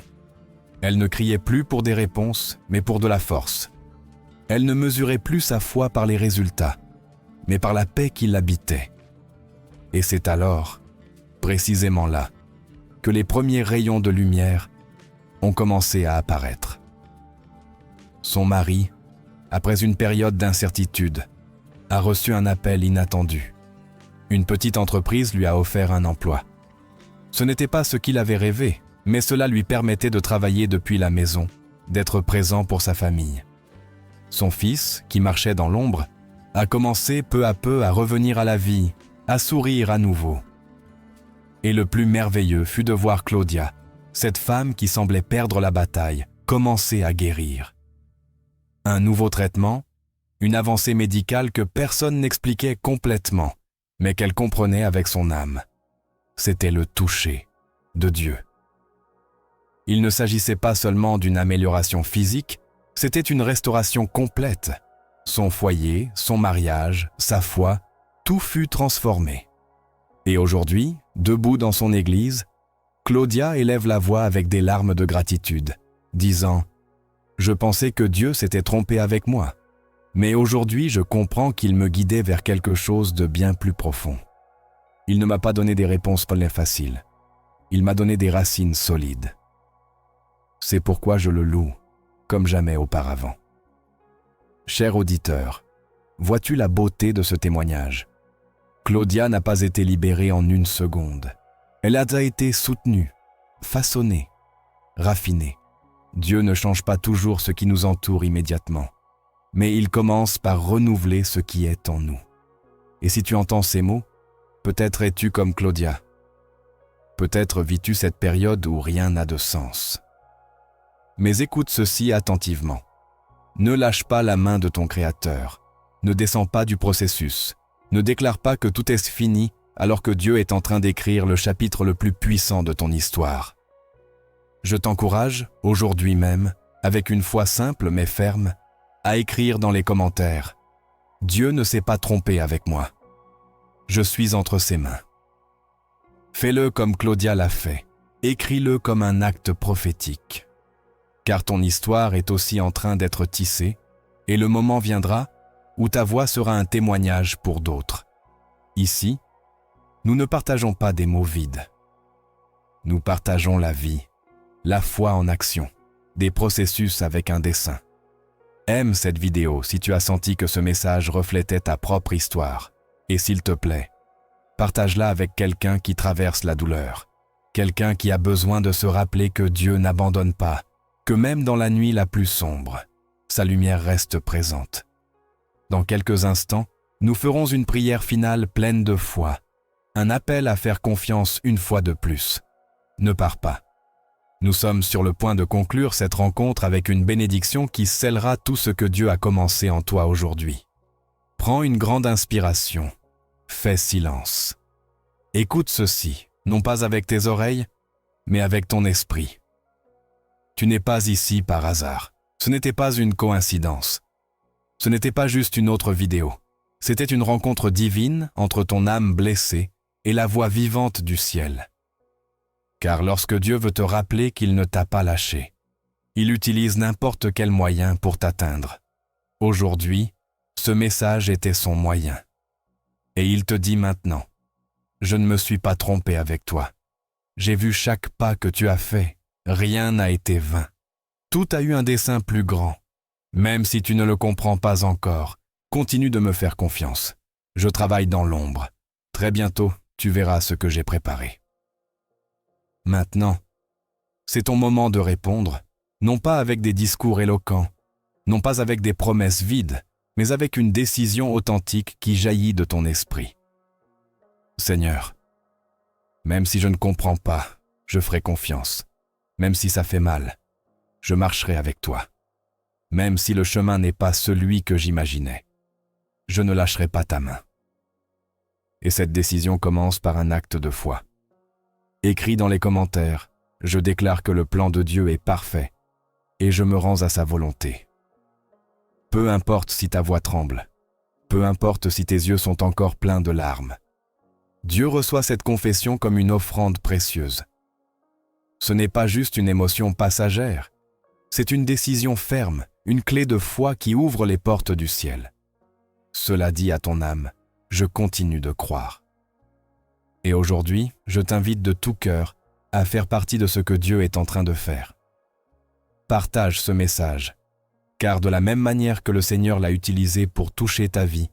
Elle ne criait plus pour des réponses, mais pour de la force. Elle ne mesurait plus sa foi par les résultats, mais par la paix qui l'habitait. Et c'est alors, précisément là, que les premiers rayons de lumière ont commencé à apparaître. Son mari, après une période d'incertitude, a reçu un appel inattendu. Une petite entreprise lui a offert un emploi. Ce n'était pas ce qu'il avait rêvé, mais cela lui permettait de travailler depuis la maison, d'être présent pour sa famille. Son fils, qui marchait dans l'ombre, a commencé peu à peu à revenir à la vie, à sourire à nouveau. Et le plus merveilleux fut de voir Claudia, cette femme qui semblait perdre la bataille, commencer à guérir. Un nouveau traitement, une avancée médicale que personne n'expliquait complètement, mais qu'elle comprenait avec son âme. C'était le toucher de Dieu. Il ne s'agissait pas seulement d'une amélioration physique, c'était une restauration complète. Son foyer, son mariage, sa foi, tout fut transformé. Et aujourd'hui, debout dans son église, Claudia élève la voix avec des larmes de gratitude, disant « Je pensais que Dieu s'était trompé avec moi, mais aujourd'hui je comprends qu'il me guidait vers quelque chose de bien plus profond. Il ne m'a pas donné des réponses faciles, il m'a donné des racines solides. C'est pourquoi je le loue, comme jamais auparavant. » Cher auditeur, vois-tu la beauté de ce témoignage? Claudia n'a pas été libérée en une seconde. Elle a été soutenue, façonnée, raffinée. Dieu ne change pas toujours ce qui nous entoure immédiatement, mais il commence par renouveler ce qui est en nous. Et si tu entends ces mots, peut-être es-tu comme Claudia. Peut-être vis-tu cette période où rien n'a de sens. Mais écoute ceci attentivement. Ne lâche pas la main de ton Créateur. Ne descends pas du processus. Ne déclare pas que tout est fini alors que Dieu est en train d'écrire le chapitre le plus puissant de ton histoire. Je t'encourage, aujourd'hui même, avec une foi simple mais ferme, à écrire dans les commentaires « Dieu ne s'est pas trompé avec moi. Je suis entre ses mains. » Fais-le comme Claudia l'a fait. Écris-le comme un acte prophétique. Car ton histoire est aussi en train d'être tissée, et le moment viendra où ta voix sera un témoignage pour d'autres. Ici, nous ne partageons pas des mots vides. Nous partageons la vie, la foi en action, des processus avec un dessein. Aime cette vidéo si tu as senti que ce message reflétait ta propre histoire. Et s'il te plaît, partage-la avec quelqu'un qui traverse la douleur, quelqu'un qui a besoin de se rappeler que Dieu n'abandonne pas, que même dans la nuit la plus sombre, sa lumière reste présente. Dans quelques instants, nous ferons une prière finale pleine de foi, un appel à faire confiance une fois de plus. Ne pars pas. Nous sommes sur le point de conclure cette rencontre avec une bénédiction qui scellera tout ce que Dieu a commencé en toi aujourd'hui. Prends une grande inspiration. Fais silence. Écoute ceci, non pas avec tes oreilles, mais avec ton esprit. Tu n'es pas ici par hasard. Ce n'était pas une coïncidence. Ce n'était pas juste une autre vidéo. C'était une rencontre divine entre ton âme blessée et la voix vivante du ciel. Car lorsque Dieu veut te rappeler qu'il ne t'a pas lâché, il utilise n'importe quel moyen pour t'atteindre. Aujourd'hui, ce message était son moyen. Et il te dit maintenant, « Je ne me suis pas trompé avec toi. J'ai vu chaque pas que tu as fait. Rien n'a été vain. Tout a eu un dessein plus grand. Même si tu ne le comprends pas encore, continue de me faire confiance. Je travaille dans l'ombre. Très bientôt, tu verras ce que j'ai préparé. » Maintenant, c'est ton moment de répondre, non pas avec des discours éloquents, non pas avec des promesses vides, mais avec une décision authentique qui jaillit de ton esprit. Seigneur, même si je ne comprends pas, je ferai confiance. Même si ça fait mal, je marcherai avec toi. Même si le chemin n'est pas celui que j'imaginais, je ne lâcherai pas ta main. Et cette décision commence par un acte de foi. Écris dans les commentaires, je déclare que le plan de Dieu est parfait et je me rends à sa volonté. Peu importe si ta voix tremble, peu importe si tes yeux sont encore pleins de larmes, Dieu reçoit cette confession comme une offrande précieuse. Ce n'est pas juste une émotion passagère, c'est une décision ferme, une clé de foi qui ouvre les portes du ciel. Cela dit à ton âme, je continue de croire. Et aujourd'hui, je t'invite de tout cœur à faire partie de ce que Dieu est en train de faire. Partage ce message, car de la même manière que le Seigneur l'a utilisé pour toucher ta vie,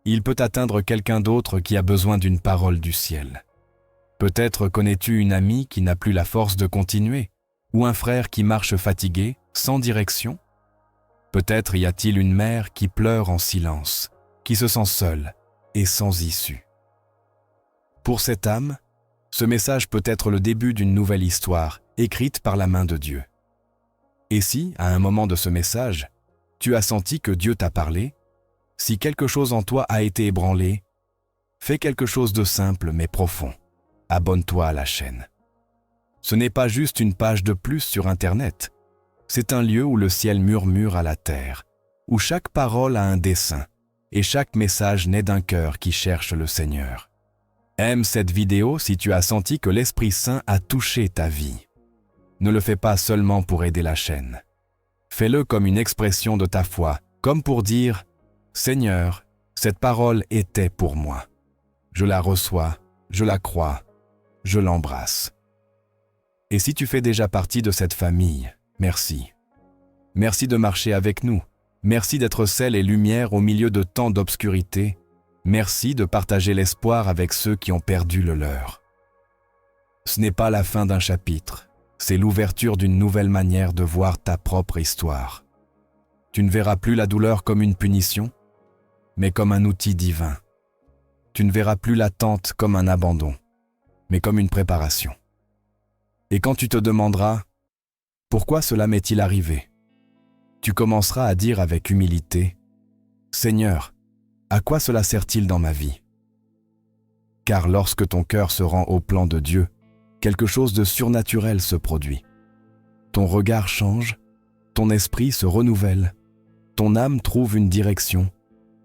il peut atteindre quelqu'un d'autre qui a besoin d'une parole du ciel. Peut-être connais-tu une amie qui n'a plus la force de continuer, ou un frère qui marche fatigué, sans direction. Peut-être y a-t-il une mère qui pleure en silence, qui se sent seule et sans issue. Pour cette âme, ce message peut être le début d'une nouvelle histoire, écrite par la main de Dieu. Et si, à un moment de ce message, tu as senti que Dieu t'a parlé, si quelque chose en toi a été ébranlé, fais quelque chose de simple mais profond. Abonne-toi à la chaîne. Ce n'est pas juste une page de plus sur Internet. C'est un lieu où le ciel murmure à la terre, où chaque parole a un dessein, et chaque message naît d'un cœur qui cherche le Seigneur. Aime cette vidéo si tu as senti que l'Esprit Saint a touché ta vie. Ne le fais pas seulement pour aider la chaîne. Fais-le comme une expression de ta foi, comme pour dire « Seigneur, cette parole était pour moi. Je la reçois, je la crois, je l'embrasse. » Et si tu fais déjà partie de cette famille, merci. Merci de marcher avec nous. Merci d'être sel et lumière au milieu de tant d'obscurité. Merci de partager l'espoir avec ceux qui ont perdu le leur. Ce n'est pas la fin d'un chapitre, c'est l'ouverture d'une nouvelle manière de voir ta propre histoire. Tu ne verras plus la douleur comme une punition, mais comme un outil divin. Tu ne verras plus l'attente comme un abandon, mais comme une préparation. Et quand tu te demanderas « Pourquoi cela m'est-il arrivé ?» tu commenceras à dire avec humilité « Seigneur, à quoi cela sert-il dans ma vie ?» Car lorsque ton cœur se rend au plan de Dieu, quelque chose de surnaturel se produit. Ton regard change, ton esprit se renouvelle, ton âme trouve une direction,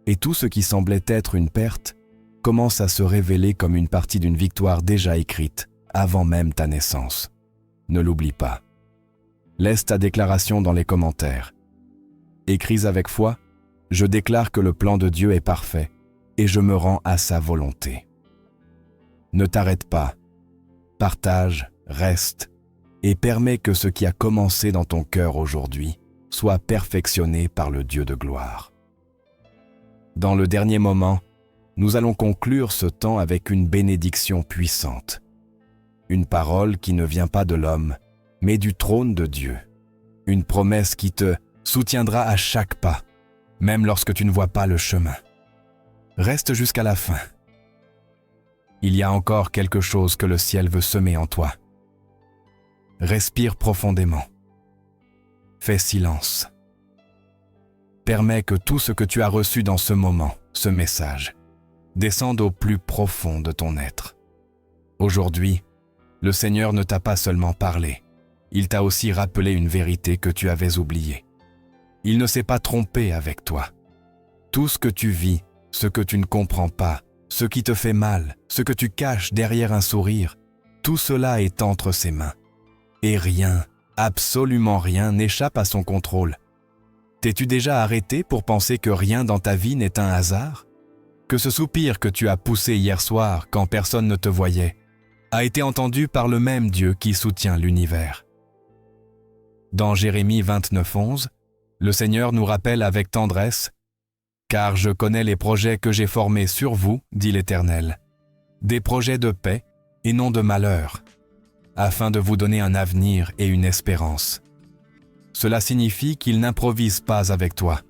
et tout ce qui semblait être une perte commence à se révéler comme une partie d'une victoire déjà écrite avant même ta naissance. Ne l'oublie pas. Laisse ta déclaration dans les commentaires. Écris avec foi, je déclare que le plan de Dieu est parfait et je me rends à sa volonté. Ne t'arrête pas. Partage, reste et permets que ce qui a commencé dans ton cœur aujourd'hui soit perfectionné par le Dieu de gloire. Dans le dernier moment, nous allons conclure ce temps avec une bénédiction puissante. Une parole qui ne vient pas de l'homme, mais du trône de Dieu. Une promesse qui te soutiendra à chaque pas, même lorsque tu ne vois pas le chemin. Reste jusqu'à la fin. Il y a encore quelque chose que le ciel veut semer en toi. Respire profondément. Fais silence. Permets que tout ce que tu as reçu dans ce moment, ce message, descende au plus profond de ton être. Aujourd'hui, le Seigneur ne t'a pas seulement parlé, il t'a aussi rappelé une vérité que tu avais oubliée. Il ne s'est pas trompé avec toi. Tout ce que tu vis, ce que tu ne comprends pas, ce qui te fait mal, ce que tu caches derrière un sourire, tout cela est entre ses mains. Et rien, absolument rien n'échappe à son contrôle. T'es-tu déjà arrêté pour penser que rien dans ta vie n'est un hasard? Que ce soupir que tu as poussé hier soir quand personne ne te voyait a été entendu par le même Dieu qui soutient l'univers. Dans Jérémie 29:11, le Seigneur nous rappelle avec tendresse « Car je connais les projets que j'ai formés sur vous, dit l'Éternel, des projets de paix et non de malheur, afin de vous donner un avenir et une espérance. » Cela signifie qu'il n'improvise pas avec toi.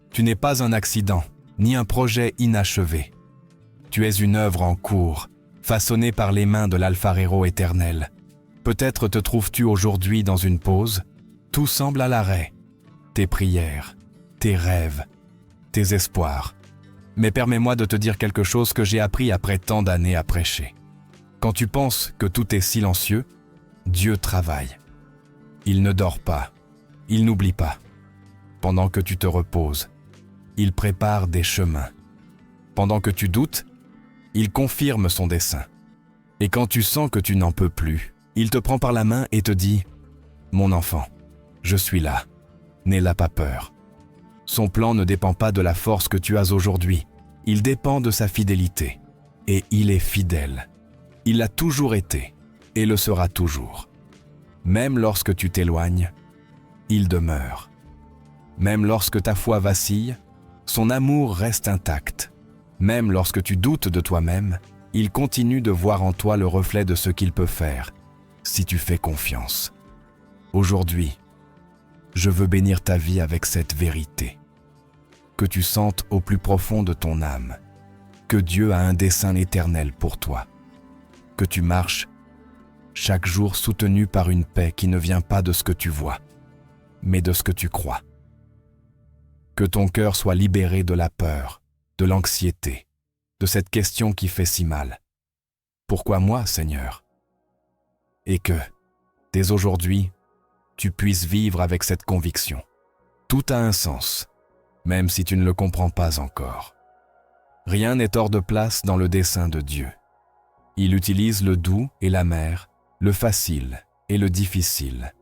Tu n'es pas un accident, ni un projet inachevé. Tu es une œuvre en cours, façonnée par les mains de l'Alpharero éternel. Peut-être te trouves-tu aujourd'hui dans une pause, tout semble à l'arrêt. Tes prières, tes rêves, tes espoirs. Mais permets-moi de te dire quelque chose que j'ai appris après tant d'années à prêcher. Quand tu penses que tout est silencieux, Dieu travaille. Il ne dort pas, il n'oublie pas. Pendant que tu te reposes, il prépare des chemins. Pendant que tu doutes, il confirme son dessein. Et quand tu sens que tu n'en peux plus, il te prend par la main et te dit « Mon enfant, je suis là, n'aie pas peur. » Son plan ne dépend pas de la force que tu as aujourd'hui, il dépend de sa fidélité. Et il est fidèle. Il l'a toujours été et le sera toujours. Même lorsque tu t'éloignes, il demeure. Même lorsque ta foi vacille, son amour reste intact. Même lorsque tu doutes de toi-même, il continue de voir en toi le reflet de ce qu'il peut faire, si tu fais confiance. Aujourd'hui, je veux bénir ta vie avec cette vérité. Que tu sentes au plus profond de ton âme que Dieu a un dessein éternel pour toi. que tu marches chaque jour soutenu par une paix qui ne vient pas de ce que tu vois, mais de ce que tu crois. Que ton cœur soit libéré de la peur, de l'anxiété, de cette question qui fait si mal. Pourquoi moi, Seigneur? Et que, dès aujourd'hui, tu puisses vivre avec cette conviction. Tout a un sens, même si tu ne le comprends pas encore. Rien n'est hors de place dans le dessein de Dieu. Il utilise le doux et l'amer, le facile et le difficile,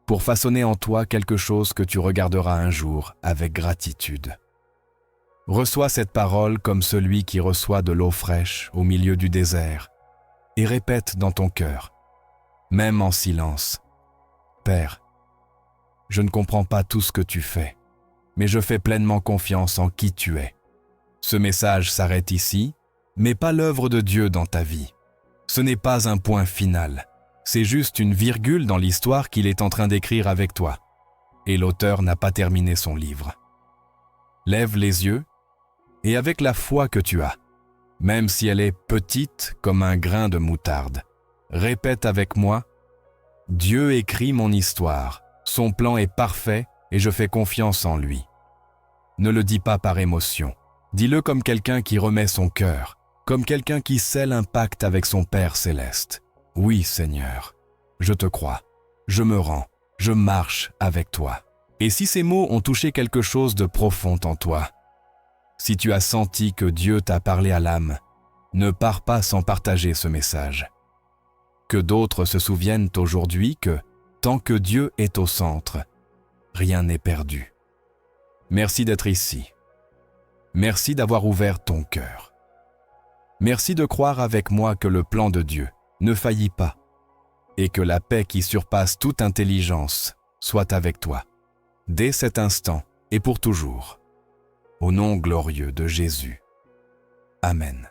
pour façonner en toi quelque chose que tu regarderas un jour avec gratitude. Reçois cette parole comme celui qui reçoit de l'eau fraîche au milieu du désert et répète dans ton cœur, même en silence, « Père, je ne comprends pas tout ce que tu fais, mais je fais pleinement confiance en qui tu es. Ce message s'arrête ici, mais pas l'œuvre de Dieu dans ta vie. Ce n'est pas un point final. C'est juste une virgule dans l'histoire qu'il est en train d'écrire avec toi. Et l'auteur n'a pas terminé son livre. Lève les yeux, et avec la foi que tu as, même si elle est petite comme un grain de moutarde, répète avec moi, « Dieu écrit mon histoire, son plan est parfait et je fais confiance en lui. » Ne le dis pas par émotion, dis-le comme quelqu'un qui remet son cœur, comme quelqu'un qui scelle un pacte avec son Père céleste. Oui, Seigneur, je te crois, je me rends, je marche avec toi. Et si ces mots ont touché quelque chose de profond en toi, si tu as senti que Dieu t'a parlé à l'âme, ne pars pas sans partager ce message. Que d'autres se souviennent aujourd'hui que, tant que Dieu est au centre, rien n'est perdu. Merci d'être ici. Merci d'avoir ouvert ton cœur. Merci de croire avec moi que le plan de Dieu ne faillit pas et que la paix qui surpasse toute intelligence soit avec toi, dès cet instant et pour toujours. Au nom glorieux de Jésus. Amen.